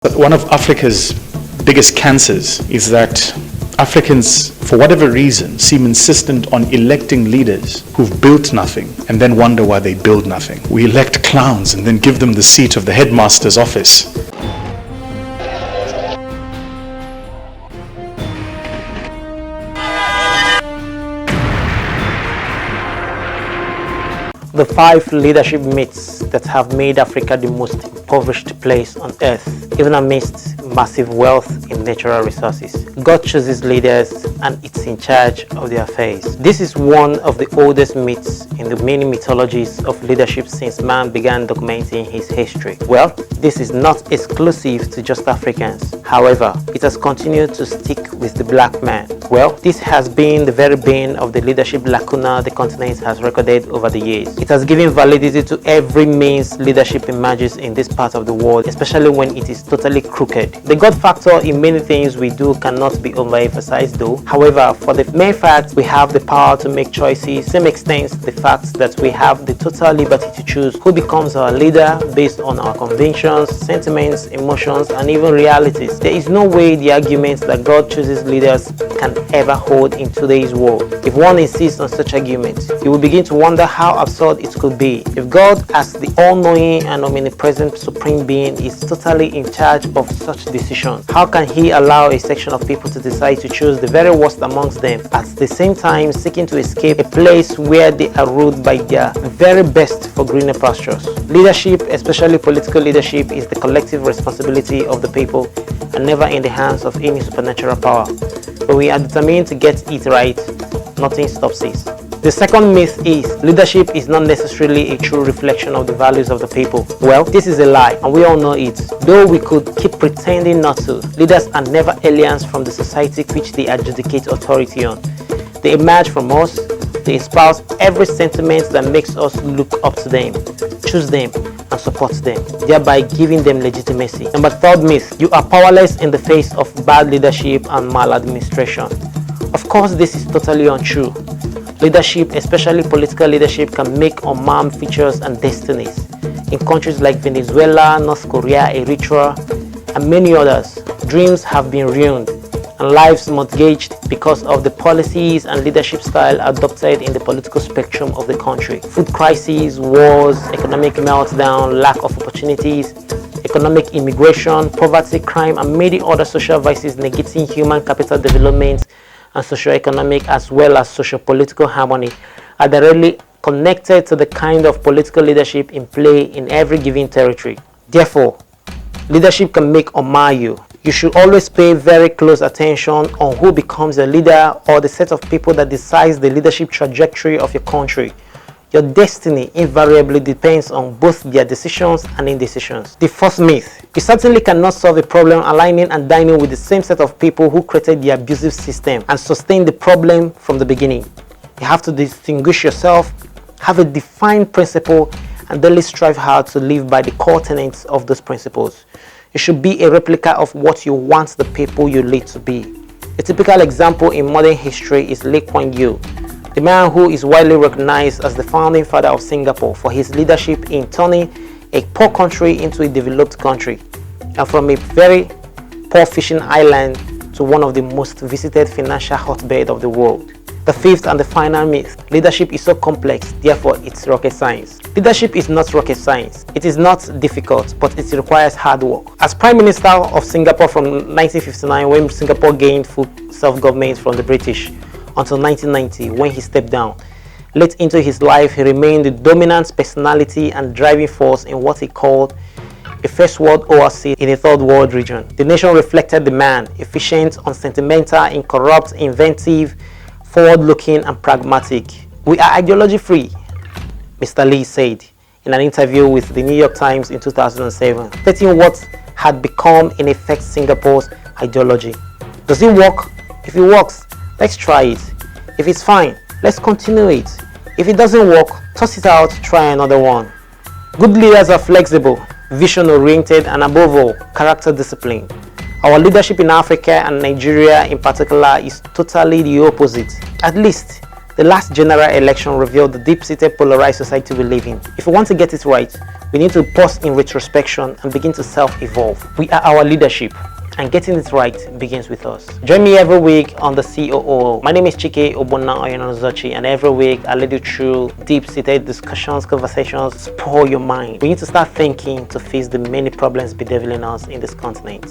But one of Africa's biggest cancers is that Africans, for whatever reason, seem insistent on electing leaders who've built nothing and then wonder why they build nothing. We elect clowns and then give them the seat of the headmaster's office. The 5 leadership myths that have made Africa the most impoverished place on earth, even amidst massive wealth in natural resources. God chooses leaders and it's in charge of their affairs. This is one of the oldest myths in the many mythologies of leadership since man began documenting his history. Well, this is not exclusive to just Africans. However, it has continued to stick with the black man. Well, this has been the very bane of the leadership lacuna the continent has recorded over the years. It has given validity to every means leadership emerges in this part of the world, especially when it is totally crooked. The God factor in many things we do cannot be overemphasized though. However, for the mere fact we have the power to make choices, same extends the fact that we have the total liberty to choose who becomes our leader based on our convictions, sentiments, emotions, and even realities. There is no way the argument that God chooses leaders can ever hold in today's world. If one insists on such arguments, you will begin to wonder how absurd it could be. If God, as the all-knowing and omnipresent supreme being, is totally in charge of such decisions, how can he allow a section of people to decide to choose the very worst amongst them, at the same time seeking to escape a place where they are ruled by their very best for greener pastures? Leadership, especially political leadership, is the collective responsibility of the people and never in the hands of any supernatural power. When we are determined to get it right, nothing stops us. The second myth is leadership is not necessarily a true reflection of the values of the people. Well, this is a lie and we all know it. Though we could keep pretending not to, leaders are never aliens from the society which they adjudicate authority on. They emerge from us, they espouse every sentiment that makes us look up to them, choose them, and support them, thereby giving them legitimacy. Number 3rd myth, you are powerless in the face of bad leadership and maladministration. Of course, this is totally untrue. Leadership, especially political leadership, can make or mar futures and destinies. In countries like Venezuela, North Korea, Eritrea, and many others, dreams have been ruined and lives mortgaged because of the policies and leadership style adopted in the political spectrum of the country. Food crises, wars, economic meltdown, lack of opportunities, economic immigration, poverty, crime, and many other social vices negating human capital development and socio-economic as well as socio-political harmony are directly connected to the kind of political leadership in play in every given territory. Therefore, leadership can make or mar you. You should always pay very close attention on who becomes a leader or the set of people that decides the leadership trajectory of your country. Your destiny invariably depends on both their decisions and indecisions. The 4th myth, you certainly cannot solve a problem aligning and dining with the same set of people who created the abusive system and sustain the problem from the beginning. You have to distinguish yourself, have a defined principle, and daily strive hard to live by the core tenets of those principles. You should be a replica of what you want the people you lead to be. A typical example in modern history is Lee Kuan Yew, the man who is widely recognized as the founding father of Singapore for his leadership in turning a poor country into a developed country, and from a very poor fishing island to one of the most visited financial hotbeds of the world. The 5th and the final myth, leadership is so complex, therefore it's rocket science. Leadership is not rocket science. It is not difficult, but it requires hard work. As Prime Minister of Singapore from 1959, when Singapore gained full self-government from the British, until 1990, when he stepped down, late into his life, he remained the dominant personality and driving force in what he called a first world oasis in a third world region. The nation reflected the man, efficient, unsentimental, incorrupt, inventive, forward-looking, and pragmatic. We are ideology-free, Mr. Lee said in an interview with the New York Times in 2007, stating what had become in effect Singapore's ideology. Does it work? If it works, let's try it. If it's fine, let's continue it. If it doesn't work, toss it out, try another one. Good leaders are flexible, vision-oriented, and above all, character-disciplined. Our leadership in Africa and Nigeria in particular is totally the opposite. At least, The last general election revealed the deep-seated polarized society we live in. If we want to get it right, we need to pause in retrospection and begin to self-evolve. We are our leadership, and getting it right begins with us. Join me every week on the COO. My name is Chike Obonna Oyenozochi, and every week I lead you through deep-seated discussions, conversations, spoil your mind. We need to start thinking to face the many problems bedeviling us in this continent.